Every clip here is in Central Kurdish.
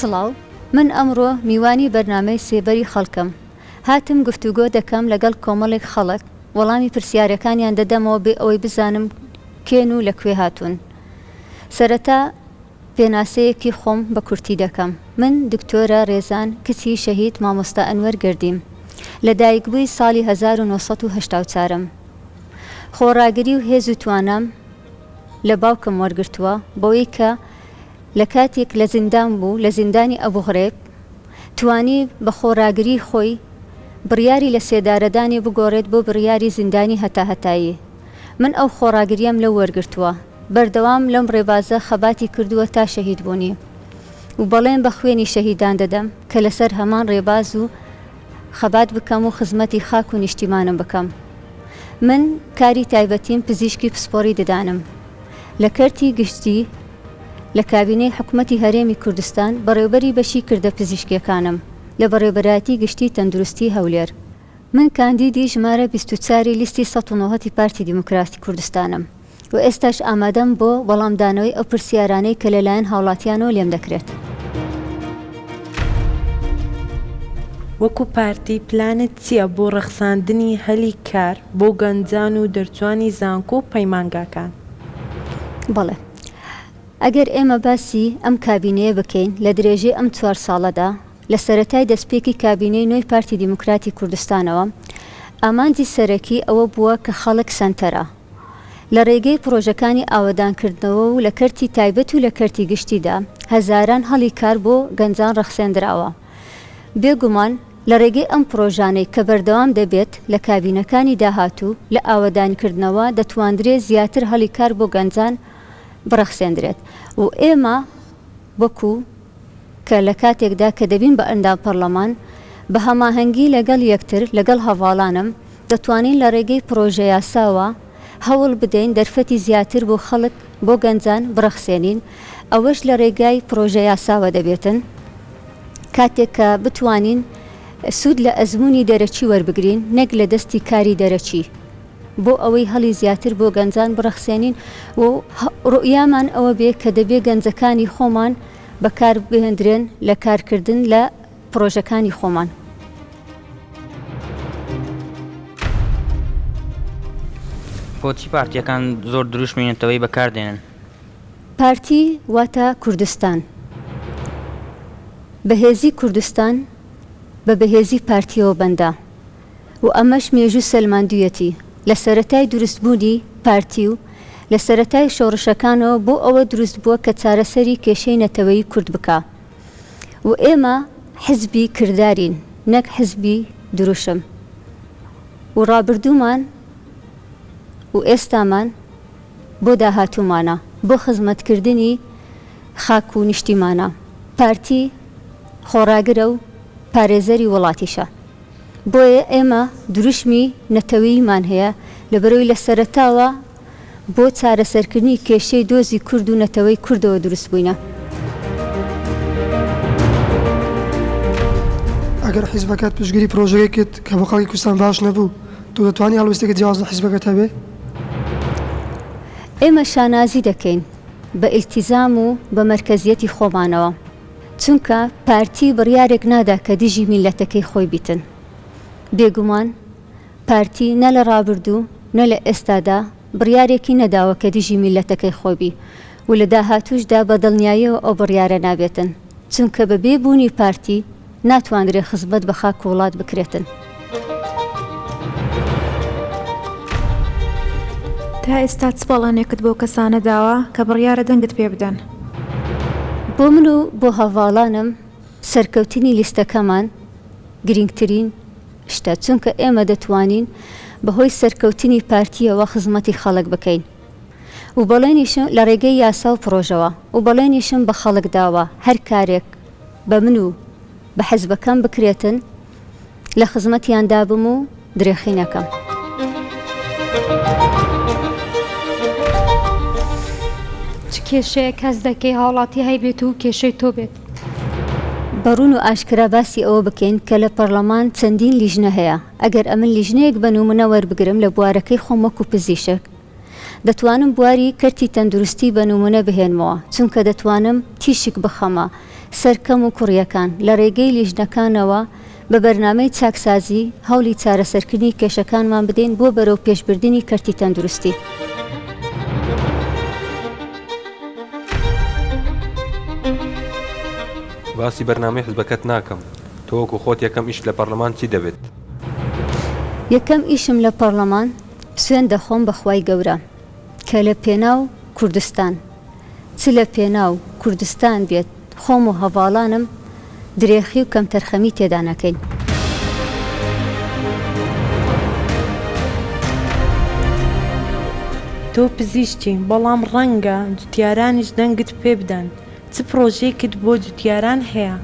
سڵاو، من ئەمڕۆ میوانی بەرنامەی سێبەری خەڵکم. هاتم گفتوگۆ دەکەم لەگەڵ کۆمەڵێک خەڵک، وەڵامی پرسیارەکانیان دەدەمەوە بێ ئەوەی بزانم کێن و لەکوێ هاتوون. سەرەتا پێناسەیەکی خۆم بە کورتی دەکەم. من دکتۆرە ڕێزان کچی شەهید مامۆستا ئەنوەر گردیم. لەدایکبووی ساڵی 1984م. خۆڕاگری و هێز و توانام لە باوکم وەرگرتووە بەوەی کە لە کاتێک لە زیندان بوو، لە زیندانی ئەبوو غرێب، توانی بە خۆڕاگری خۆی بڕیاری لە سێدارەدانی بگۆڕێت بۆ بڕیاری زیندانی هەتاهەتایی. من ئەو خۆڕاگریەم لە وەرگرتووە، بەردەوام لەم ڕێبازە خەباتی کردووە تا شەهید بوونی و بەڵێن بە خوێنی شەهیدان دەدەم کە لەسەر هەمان ڕێباز و خەبات بکەم و خزمەتی خاک و نیشتیمانم بکەم. من کاری تایبەتیم پزیشکی پسپۆڕی ددانم لە کەرتی گشتی لە کابینەی حکوومەتی هەرێمی کوردستان بەڕێوەبەری بەشی کردە پزیشکیەکانم لە بەڕێوەبەراتی گشتی تەندروستی هەولێر. من کاندیدی ژمارە 24 لیستی 1990 پارتی دیموکراسی کوردستانم و ئێستاش ئامادەم بۆ وەڵامدانەوەی ئەو پرسیارانەی کە لەلایەن هاوڵاتیانەوە لێم دەکرێت. وەکو پارتی پلانت چییە بۆ ڕەخساندنی هەلی کار بۆ گەنجان و دەرچوانی زانکۆ و پەیمانگاکان؟ بەڵێ، ئەگەر ئێمە باسی ئەم کابینەیە بکەین لە درێژەی ئەم 4 ساڵەدا لە سەرەتای دەستپێکی کابینەی نوێی پارتی دیموکراتی کوردستانەوە، ئامانجی سەرەکی ئەوە بووە کە خەڵک سەنتەرە لە ڕێگەی پرۆژەکانی ئاوەدانکردنەوە و لە کەرتی تایبەت و لە کەرتی گشتیدا هەزاران هەڵی کار بۆ گەنجان ڕەخسێنراوە. بێگومان لە ڕێگەی ئەم پرۆژانەی کە بەردەوام دەبێت لە کابینەکانی داهاتوو لە ئاوەدانکردنەوە دەتواندرێت زیاتر هەڵی کار بۆ گەنجان بڕەخسێندرێت و ئێمە وەکو کە لە کاتێکدا کە دەبین بە ئەندام پەرلەمان بە هەماهەنگی لەگەڵ یەکتر لەگەڵ هەواڵانم دەتوانین لە ڕێگەی پرۆژە یاساوە هەوڵ بدەین دەرفەتی زیاتر بۆ خەڵک بۆ گەنجان بڕەخسێنین. ئەوەش لە ڕێگای پرۆژە یاساوە دەبێتن کاتێک کە بتوانین سوود لە ئەزمموی دەرەچی وەربگرین نەک لە دەستی کاری دەرەچی بۆ ئەوەی هەڵی زیاتر بۆ گەنجان بڕەخسێنین و ڕوئیامان ئەوە بێ کە دەبێ گەنجەکانی خۆمان بەکار بهێنرێن لە کارکردن لە پرۆژەکانی خۆمان. بۆچی پارتیەکان زۆر دروشمێنێتەوەی بەکاردێنن؟ پارتی واتە کوردستان. بەهێزی کوردستان بە بەهێزی پارتیەوە بەندە و ئەمەش مێژوو سەلماندوویەتی لە سەرەتای دروستبوونی پارتی و لە سەرەتای شۆڕشەکانەوە بۆ ئەوە دروست بووە کە چارەسەری کێشەی نەتەوەیی کورد بکە و ئێمە حزبی کردارین نەک حزبی دروشم و ڕابردوومان و ئێستامان بۆ داهاتوومانە بۆ خزمەتکردنی خاک و نیشتیمانە. پارتی خۆڕاگرە و پارێزەری وڵاتیشە، بۆیە ئێمە دروشمی نەتەوەییمان هەیە لەبەرەوەی لە سەرەتاوە بۆ چارەسەرکردنی کێشەی دۆزی کورد و نەتەوەی کوردەوە دروست بووینە. ئەگەر حیزبەکەت پشتگیری پرۆژەیەکت کە بۆ خەڵکی کوردستان باش نەبوو، تۆ دەتوانی هەڵوێستێکت جیاواز لە حیزبەکەت هەبێ؟ ئێمە شانازی دەکەین بە ئیلتیزام و بە مەرکەزیەتی خۆمانەوە، چونکە پارتی بڕیارێک نادا کە دژی میلەتەکەی خۆی بیتن. بێگومان پارتی نە لە ڕابردوو نە لە ئێستادا بڕیارێکی نەداوە کە دژی میلەتەکەی خۆبی و لە داهاتووشدا بە دڵنیاییەوە ئەو بڕیارە نابێتن، چونکە بە بێبوونی پارتی ناتوانرێت خزمەت بە خاک وڵات بکرێتن. تا ئێستا چ بەڵانێکت بۆ کەسانە داوە کە بڕیارە دەنگت پێ بدەن؟ بۆ من و بۆ هەواڵانم سەرکەوتنی لیستەکەمان گرنگترین شتە، چونکە ئێمە دەتوانین بەهۆی سەرکەوتنی پارتیەوە خزمەتی خەڵک بکەین و بەڵێنیشم لە ڕێگەی یاسا و پرۆژەوە و بەڵێنیشم بە خەڵک داوە هەر کارێک بە من و بە حەزبەکەم بکرێتن لە خزمەتیاندا بم و درێخی نەکەم. کێشەیە کەس دەکەی هاوڵاتی هەیبێت و کێشەی تۆ بێت؟ بەڕون و ئاشکرا باسی ئەوە بکەین کە لە پەرلەمان چەندین لیژنە هەیە. ئەگەر ئەمن لیژنەیەک بە نمونە وەربگرم لە بوارەکەی خۆم وەکو پزیشک، دەتوانم بواری کەرتی تەندروستی بە نمونە بهێنمەوە، چونکە دەتوانم تیشک بخەمە سەرکەم و کوڕیەکان لە ڕێگەی لیژنەکانەوە بە بەرنامەی چاکسازی هەوڵی چارەسەرکردنی کێشەکانمان بدەین بۆ بەرەو پێشبردننی کەرتی تەندروستی. باسی بەرنامەی حزبەکەت ناکەم. تۆ وەکو خۆت یەکەم ئیش لە پەرلەمان چی دەبێت؟ یەکەم ئیشم لە پەرلەمان سوێن دەخۆم بەخوای گەورە کە لە پێناو کوردستان چ لە پێناو کوردستان بێت خۆم و هەواڵانم درێخی و کەم تەرخەمی تێدا نەکەین. تۆ پزیشکی بەڵام ڕەنگە جوتیارانیش دەنگت پێ بدەن. چ پرۆژەیەکت بۆ جوتیاران هەیە؟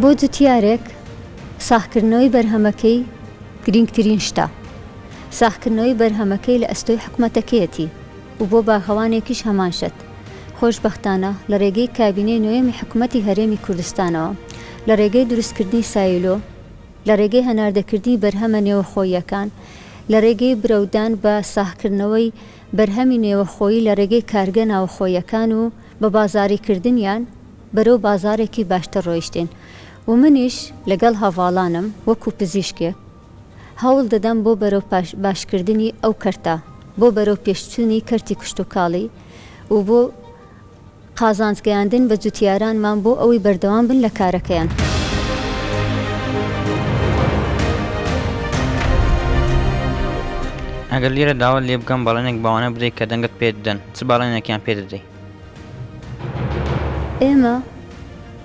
بۆ جوتیارێک ساختکردنەوەی بەرهەمەکەی گرنگترین شتە. ساختکردنەوەی بەرهەمەکەی لە ئەستۆی حکوومەتەکەیەتی و بۆ باخەوانێکیش هەمان شت. خۆشبەختانە لە ڕێگەی کابینەی نوێمی حکوومەتی هەرێمی کوردستانەوە لە ڕێگەی دروستکردنی سایلۆ لە ڕێگەی هەناردەکردنی بەرهەمە نێوەخۆیەکان لە ڕێگەی برەودان بە ساختکردنەوەی بەرهەمی نێوەخۆیی لە ڕێگەی کارگە ناوەخۆیەکان و بە بازاریکردنیان بەرەو بازارێکی باشتر ڕۆیشتێن و منیش لەگەڵ هەواڵانم وەکو پزیشکێک هەوڵ دەدەم بۆ بەرەو باشکردنی ئەو کەرتە بۆ بەرەو پێشچوونی کەرتی کشت و کاڵی و بۆ قازانجگەیاندن بە جوتیارانمان بۆ ئەوەی بەردەوام بن لە کارەکەیان. ئەگەر لێرە داوت لێ بکەم باڵێنێک باوانە بدەیت کە دەنگت پێ دەن چ باڵێنێکیان پێ دەدەیت؟ ئێمە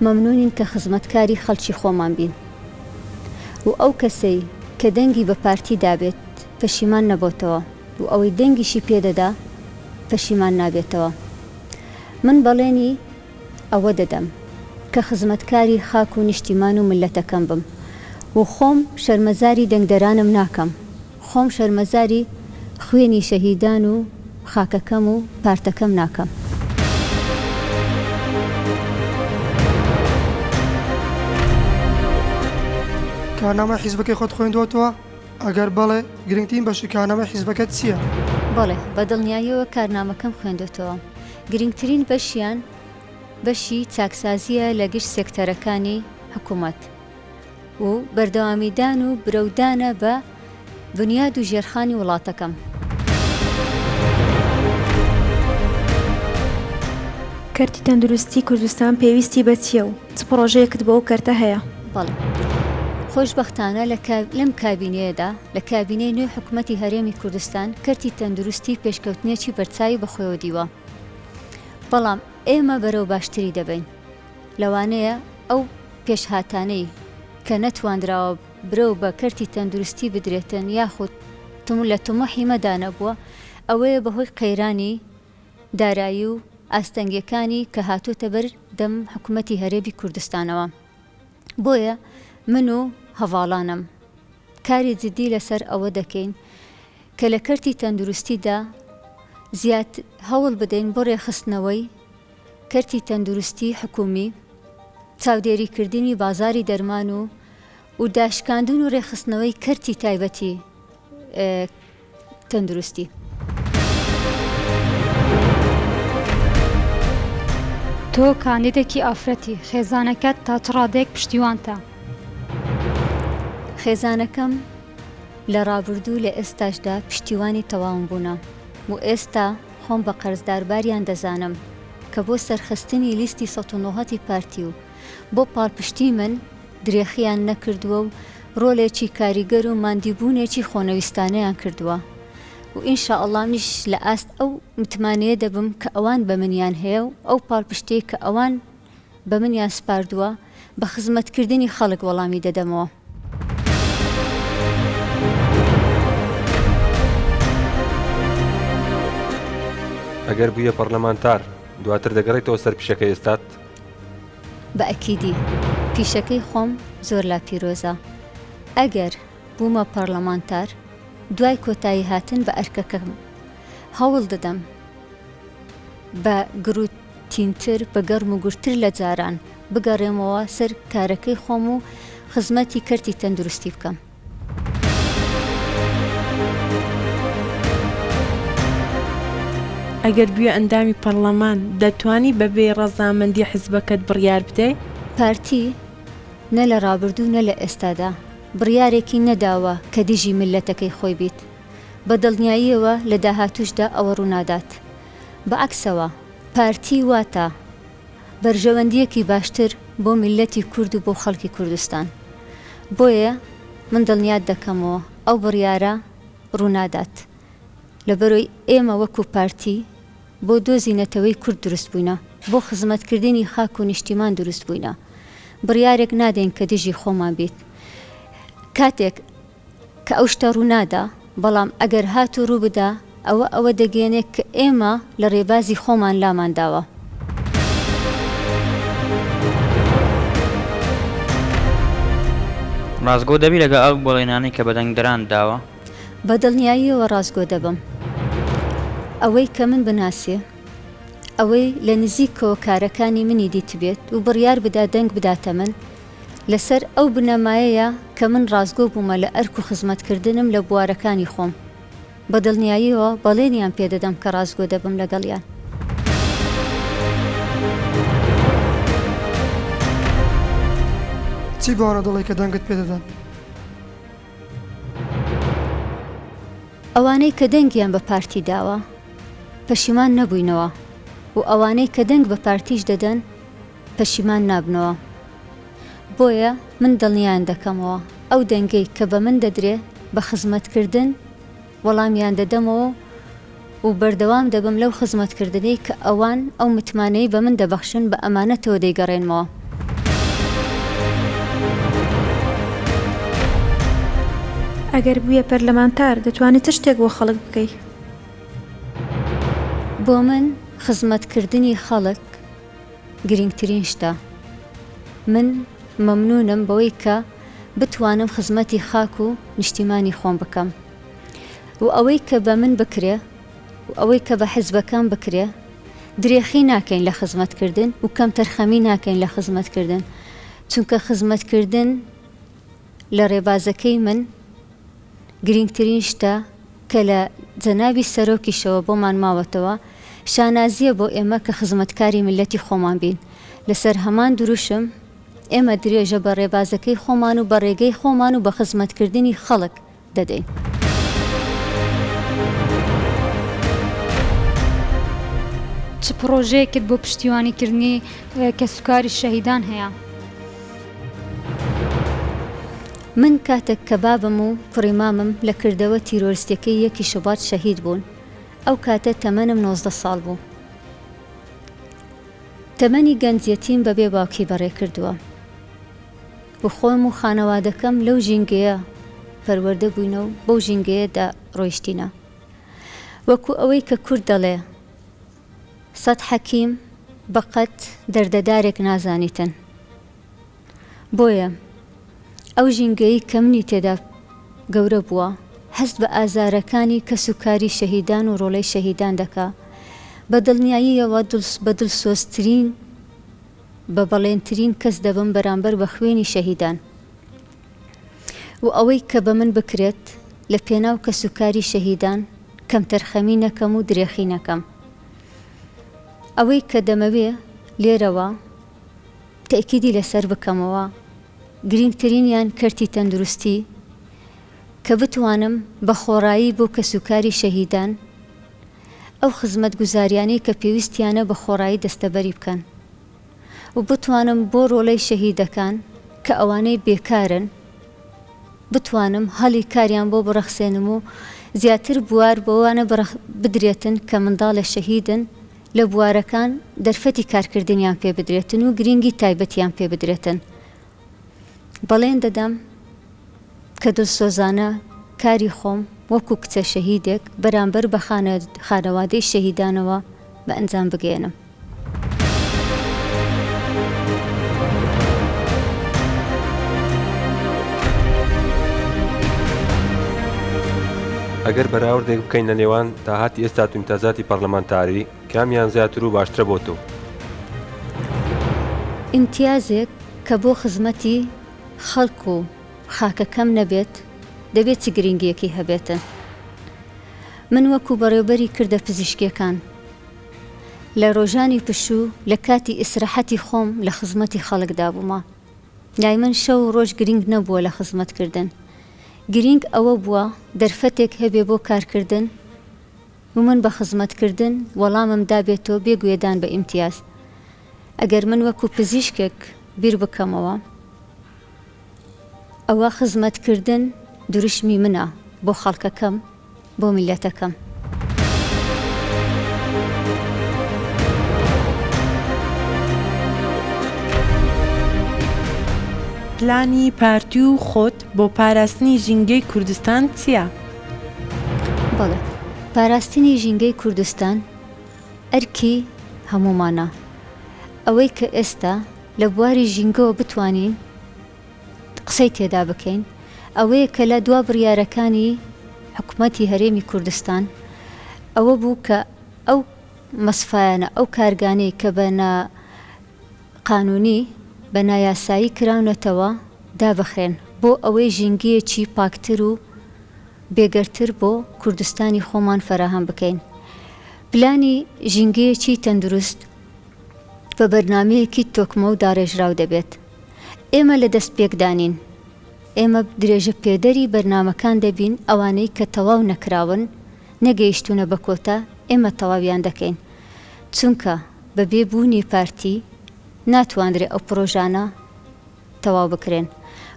مەمنونین کە خزمەتکاری خەڵکی خۆمان بین و ئەو کەسەی کە دەنگی بە پارتی دابێت پەشیمان نەبۆتەوە و ئەوەی دەنگیشی پێدەدا پەشیمان نابێتەوە. من بەڵێنی ئەوە دەدەم کە خزمەتکاری خاک و نیشتیمان و ملەتەکەم بم و خۆم شەرمەزاری دەنگدەرانم ناکەم، خۆم شەرمەزاری خوێنی شەهیدان و خاکەکەم و پارتەکەم ناکەم. کارنامە حیزبەکەی خۆت خوێندوەتەوە؟ ئەگەر بەڵێ گرنگترین بەشی کارنامە حیزبەکەت چییە؟ بەڵێ بەدڵنیاییەوە کارنامەکەم خوێندوێتەوە. گرنگترین بەشیان بەشی چاکسازیە لە گشت سێکتەرەکانی حکوومەت و بەردەوامیدان و برەودانە بە بنیاد و ژێرخانی وڵاتەکەم. کەرتی تەندروستی کوردستان پێویستی بە چییە و چ پرۆژەیەکت بۆ ئەو کەرتە هەیە؟ بەڵێ خۆشبەختانە لەم کابینەیەدا لە کابینەی نوێ حکوومەتی هەرێمی کوردستان کەرتی تەندروستی پێشکەوتنێکی بەرچاوی بەخۆیەوە دیوە. بەڵام ئێمە بەرەو باشتری دەبین. لەوانەیە ئەو پێشهاتانەی کە نەتواندراوە برەو بە کەرتی تەندروستی بدرێتن یاخود لە تمەحی مەدانەبووە ئەوەیە بەهۆی قەیرانی دارایی و ئاستەنگیەکانی کە هاتوۆتە بەر دەم حکوومەتی هەرێمی کوردستانەوە. بۆیە من و هەواڵانم کاری جدی لەسەر ئەوە دەکەین کە لە کەرتی تەندروستیدا زیات هەوڵ بدەین بۆ ڕێخستنەوەی کەرتی تەندروستی حکومی، چاودێریکردنی بازاری دەرمان و داشکاندن و ڕێخستنەوەی کەرتی تایبەتی تەندروستی. تۆ کاندیدێکی ئافرەتی خێزانەکەت تا چ ڕادێک پشتیوانتە؟ خێزانەکەم لە ڕابردوو لە ئێستاشدا پشتیوانی تەواو بوونە و ئێستا خۆم بە قەرزدارباریان دەزانم کە بۆ سەرخستنی لیستی ١٩ پارتی و بۆ پاڵپشتی من درێخیان نەکردووە و ڕۆلێکی کاریگەر و ماندیبوونێکی خۆنەویستانەیان کردووە و ئینشاءڵڵا منیش لە ئاست ئەو متمانەیە دەبم کە ئەوان بە منیان هەیە و ئەو پاڵپشتەی کە ئەوان بە منیان سپاردووە بە خزمەتکردنی خەڵک وەڵامی دەدەمەوە. ئەگەر بوویە پەرلەمانتار دواتر دەگەڕێتەوە سەر پیشەکەی ئێستات؟ بە ئەکیدی پیشەکەی خۆم زۆر لا پیرۆزە. ئەگەر بوومە پەرلەمانتار دوای کۆتایی هاتن بە ئەرکەکەم هەوڵ دەدەم بە گروتینتر بە گەرم و گورتر لە جاران بگەڕێمەوە سەر کارەکەی خۆم و خزمەتی کەرتی تەندروستی بکەم. ئەگەر بووە ئەندامی پەرلەمان دەتوانی بەبێ ڕەزامەندی حیزبەکەت بڕیار بدەی؟ پارتی نە لە ڕابردوو نە لە ئێستادا بڕیارێکی نەداوە کە دژی ملەتەکەی خۆی بیت، بە دڵنیاییەوە لە داهاتوشدا ئەوە ڕوونادات. بەعکسەوە پارتی واتە بەرژەوەندیەکی باشتر بۆ میلەتی کورد و بۆ خەڵکی کوردستان. بۆیە من دڵنیات دەکەمەوە ئەو بڕیارە ڕوونادات، لەبەرەوەی ئێمە وەکو پارتی بۆ دۆزینەتەوەی کورد دروست بووینە، بۆ خزمەتکردنی خاک و نیشتیمان دروست بووینە. بڕیارێک نادەین کە دژی خۆمان بیت کاتێک کە ئەو شتە ڕوونادا، بەڵام ئەگەر هات و ڕوو بدا ئەوە دەگەێنێت کە ئێمە لە ڕێبازی خۆمان لامانداوە. ڕازگۆ دەبی لەگە ئەو بۆڵێنانەی کە بەدەنگدەران داوە؟ بە دڵنیاییەوە ڕازگۆ دەبم. ئەوەی کە من بناسێ، ئەوەی لە نزیکەوە کارەکانی منی دیت بێت و بڕیار بدا دەنگ بداتە من لەسەر ئەو بنەمایەیە کە من ڕازگۆ بوومە لە ئەرک و خزمەتکردنم لە بوارەکانی خۆم. بە دڵنیاییەوە بەڵێنیان پێدەدەم کە ڕازگۆ دەبم لەگەڵیان. چی بۆنە دڵی کە دەنگت پێدەدەن؟ ئەوانەی کە دەنگیان بە پارتی داوە پەشیمان نەبووینەوە و ئەوانەی کە دەنگ بە پارتیش دەدەن پەشیمان نابنەوە. بۆیە من دڵنیان دەکەمەوە ئەو دەنگەی کە بە من دەدرێ بە خزمەتکردن وەڵامیان دەدەمەوە و بەردەوام دەبم لەو خزمەتکردنەی کە ئەوان ئەو متمانەی بە من دەبەخشن بە ئەمانەتەوە دەیگەڕێنمەوە. ئەگەر بووە پەرلەمانتار دەتوانێت چ شتێک بۆ خەڵک بکەیت؟ بۆ من خزمەتکردنی خەڵک گرنگترین شتە. من مەمنونم بەوەی کە بتوانم خزمەتی خاک و نیشتیمانی خۆم بکەم و ئەوەی کە بە من بکرێ و ئەوەی کە بە حیزبەکان بکرێ درێخی ناکەین لە خزمەتکردن و کەم تەرخەمی ناکەین لە خزمەتکردن، چونکە خزمەتکردن لە ڕێبازەکەی من گرنگترین شتە کە لە جەنابی سەرۆکیشەوە بۆمان ماوەتەوە شانازیە بۆ ئێمە کە خزمەتکاری ملەتی خۆمان بین. لەسەر هەمان دروشم ئێمە درێژە بە ڕێبازەکەی خۆمان و بە ڕێگەی خۆمان و بە خزمەتکردنی خەڵک دەدەین. چ پرۆژەیەکت بۆ پشتیوانیکردنی کە سوکاری شەهیدان هەیە؟ من کاتێک کە بابم و کوڕیمامم لە کردەوە تیرۆریستەکەی 1 شوبات شەهید بوون، ئەو کاتە تەمەنم 19 ساڵ بوو. تەمەنی گەنجەتیم بەبێ باوکی بەڕێ کردووە و خۆم و خانەوادەکەم لەو ژینگەیە پەروەردە بووینە و بەو ژینگەیەدا ڕۆیشتینە. وەکو ئەوەی کە کورد دەڵێ 100 حەکیم بەقەت دەردەدارێک نازانیتن. بۆیە ئەو ژینگەی کە منی تێدا گەورە بووە هەست بە ئازارەکانی کە سوکاری شەهیدان و ڕۆڵەی شەهیدان دەکا، بە دڵنیاییەوە بە دڵسۆزترین بە بەڵێنترین کەس دەبم بەرامبەر بە خوێنی شەهیدان و ئەوەی کە بە من بکرێت لە پێناو کە سوکاری شەهیدان کەم تەرخەمی نەکەم و درێخی نەکەم. ئەوەی کە دەمەوێ لێرەوە تەئکیدی لەسەر بکەمەوە گرنگترینیان کەرتی تەندروستی کە بتوانم بە خۆڕایی بۆ کە سوکاری شەهیدان ئەو خزمەت گوزاریانەی کە پێویستیانە بە خۆڕایی دەستەبەری بکەن و بتوانم بۆ ڕۆڵەی شەهیدەکان کە ئەوانەی بێکارن بتوانم هەڵی کاریان بۆ بڕەخسێنم و زیاتر بوار بۆوانە بدرێتن کە منداڵە شەهیدن لە بوارەکان دەرفەتی کارکردنیان پێ بدرێتن و گرنگی تایبەتیان پێ بدرێتن. بەڵێن دەدەم کە دڵسۆزانە کاری خۆم وەکو کچە شەهیدێک بەرامبەر بە خانەوادەی شەهیدانەوە بە ئەنجام بگەێنم. ئەگەر بەراوردێک بکەین لە نێوان داهاتی ئێستا و ئیمتیازاتی پەرلەمانتاری کامیان زیاتر و باشترە بۆ تۆ؟ ئیمتیازێک کە بۆ خزمەتی خەڵک و خاکەکەم نەبێت دەبێت چ گرنگیەکی هەبێتن. من وەکو بەڕێوەبەری کردە پزیشکیەکان لە ڕۆژانی پشوو لە کاتی ئیسراحەتی خۆم لە خزمەتی خەڵکدا بوومە. لای من شەو و ڕۆژ گرنگ نەبووە لە خزمەتکردن. گرنگ ئەوە بووە دەرفەتێک هەبێ بۆ کارکردن و من بە خزمەتکردن وەڵامم دابێتەوە بێگوێدان بە ئیمتیاز. ئەگەر من وەکو پزیشکێک بیر بکەمەوە، ئەوە خزمەتکردن دروشمی منە بۆ خەڵکەکەم، بۆ میلەتەکەم. پلانی پارتی و خۆت بۆ پاراستنی ژینگەی کوردستان چییە؟ بەڵێ، پاراستنی ژینگەی کوردستان ئەرکی هەمومانە. ئەوەی کە ئێستا لە بواری ژینگەوە بتوانین قسەی تێدا بکەین، ئەوەیە کە لە دوا بڕیارەکانی حکوومەتی هەرێمی کوردستان ئەوە بوو کە ئەو مەسفایانە، ئەو کارگانەی کە بە قانونی بە نایاسایی کراونەتەوە دابخرێن بۆ ئەوەی ژینگەیەکی پاکتر و بێگەرتر بۆ کوردستانی خۆمان فەراهەم بکەین. پلانی ژینگەیەکی تەندروست بە بەرنامەیەکی تۆکمە و داڕێژراو دەبێت. ئێمە لە دەست پێکدانین، ئێمە درێژە پێدەری بەرنامەکان دەبین، ئەوانەی کە تەواو نەکراون، نەگەیشتونە بە کۆتا، ئێمە تەواویان دەکەین. چونکە بە بێبوونی پارتی ناتوانرێ ئەو پرۆژانە تەواو بکرێن.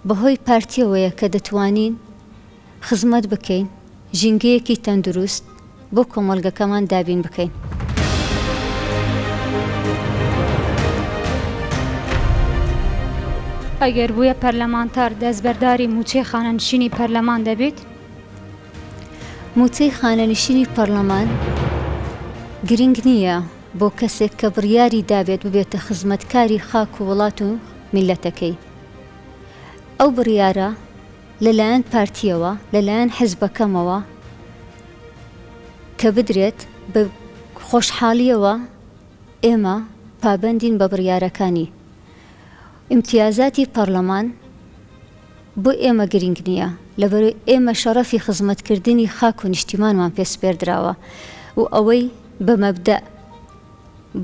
بەهۆی پارتیەوەیە کە دەتوانین خزمەت بکەین، ژینگەیەکی تەندروست بۆ کۆمەڵگەکەمان دابین بکەین. ئەگەر بووە پەرلەمانتار دەستبەرداری موچەی خانەنشینی پەرلەمان دەبێت؟ موچەی خانەنشینی پەرلەمان گرنگ نییە بۆ کەسێک کە بڕیاری دابێت ببێتە خزمەتکاری خاک و وڵات و میلەتەکەی. ئەو بڕیارە لەلایەن پارتیەوە، لەلایەن حیزبەکەمەوە کە بدرێت بە خۆشحاڵیەوە ئێمە پابەندین بە بڕیارەکانی. ئیمتیازاتی پەرلەمان بۆ ئێمە گرنگ نییە، لەبەرەوەی ئێمە شەرەفی خزمەتکردنی خاک و نیشتیمانمان پێسپێردراوە و ئەوەی بە مەبدە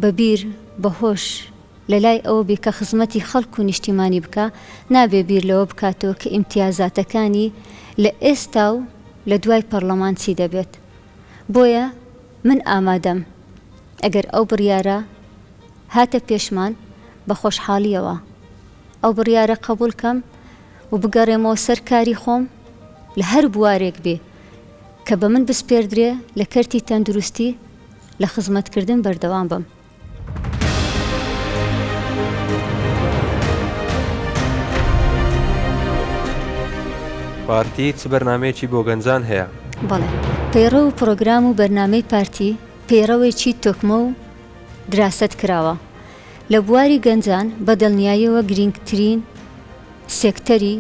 بەبیر بەهۆش لە لای ئەوە بێ کە خزمەتی خەڵک و نیشتیمانی بکە، نابێ بیر لەوە بکاتەوە کە ئیمتیازاتەکانی لە ئێستا و لە دوای پەرلەمان چی دەبێت. بۆیە من ئامادەم ئەگەر ئەو بڕیارە هاتە پێشمان بە خۆشحاڵیەوە ئەو بڕیارە قبول کەم و بگەڕێمەوە سەر کاری خۆم لە هەر بوارێک بێ کە بە من بسپێردرێ لە کەرتی تەندروستی لە خزمەتکردن بەردەوام بم. پارتی چ بەرنامەیەکی بۆ گەنجان هەیە؟ بەڵێ، پەیڕە و پرۆگرام و بەرنامەی پارتی پەیڕەوێکی تۆکمە و دراست کراوە لە بواری گەنجان بە دڵنیاییەوە گرنگترین سێکتەری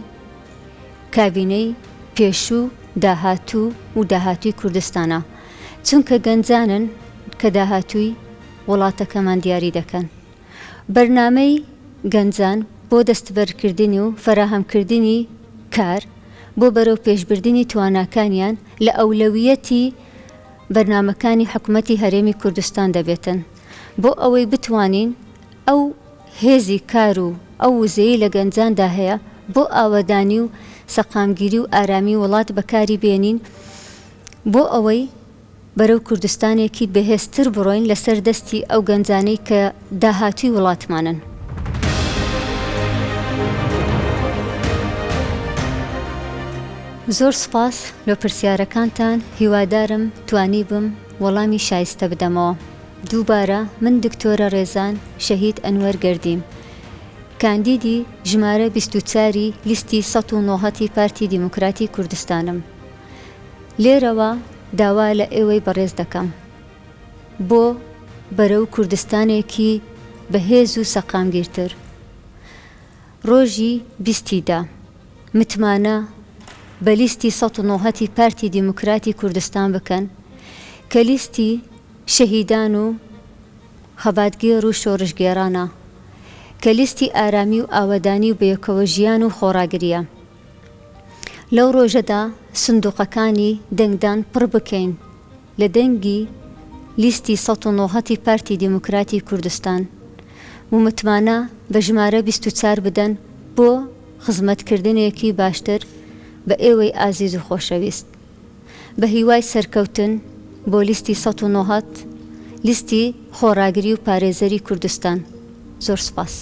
کابینەی پێشوو داهاتوو و داهاتووی کوردستانە، چونکە گەنجانن کە داهاتووی وڵاتەکەمان دیاری دەکەن. بەرنامەی گەنجان بۆ دەستبەرکردنی و فەراهەمکردنی کار بۆ بەرەو پێشبردنی تواناکانیان لە ئەولەویەتی بەرنامەکانی حکوومەتی هەرێمی کوردستان دەبێتن بۆ ئەوەی بتوانین ئەو هێزی کار و ئەو وزەیە لە گەنجاندا هەیە بۆ ئاوەدانی و سەقامگیری و ئارامی وڵات بەکاری بێنین بۆ ئەوەی بەرەو کوردستانێکی بەهێزتر بڕۆین لەسەر دەستی ئەو گەنجانەی کە داهاتووی وڵاتمانن. زۆر سپاس لە پرسیارەکانتان، هیوادارم توانی بم وەڵامی شایستە بدەمەوە. دووبارە من دکتۆرە ڕێزان شەهید ئەنوەر گەردیم، کاندیدی ژمارە 24 لیستی 109 پارتی دیموکراتی کوردستانم. لێرەوە داوا لە ئێوەی بەڕێز دەکەم بۆ بەرەو کوردستانێکی بەهێز و سەقامگیرتر. ڕۆژی 20دا متمانە بە لیستی 109 پارتی دیموکراتی کوردستان بکەن کە لیستی شەهیدان و خەباتگێڕ و شۆڕشگێرانە، کە لیستی ئارامی و ئاوەدانی و بەیەکەوە ژیان و خۆڕاگریە. لەو ڕۆژەدا سندوقەکانی دەنگدان پڕ بکەین لە دەنگی لیستی ١٩ پارتی دیموکراتی کوردستان و متمانە بە ژمارە 24 بدەن بۆ خزمەتکردنێکی باشتر بە ئێوەی ئازیز و خۆشەویست بە هیوای سەرکەوتن بۆ لیستی ١٩ لیستی خۆڕاگری و پارێزەری کوردستان. زۆر سپاس.